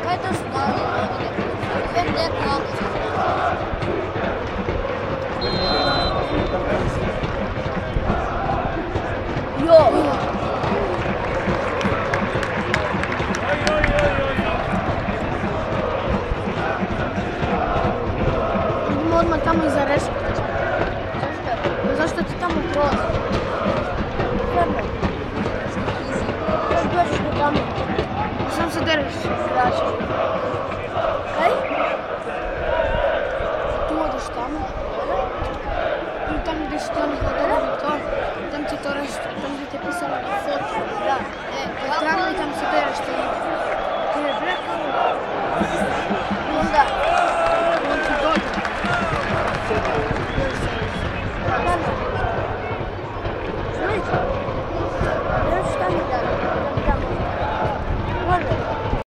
Kaj to stane? Vem, ne kako. Jo! Idemo odmah tamo iza rešeta. Zašto ti tamo prolazi? Treba. Još dođeš do tamo. Sam se dereš. Kraće. Kaj? Tu odeš tamo. I tamo gdje si tamo hodali to. Tam ti je to rešeta. Tam gdje ti je pisalo foto. Da. Tamo i tam se dereš.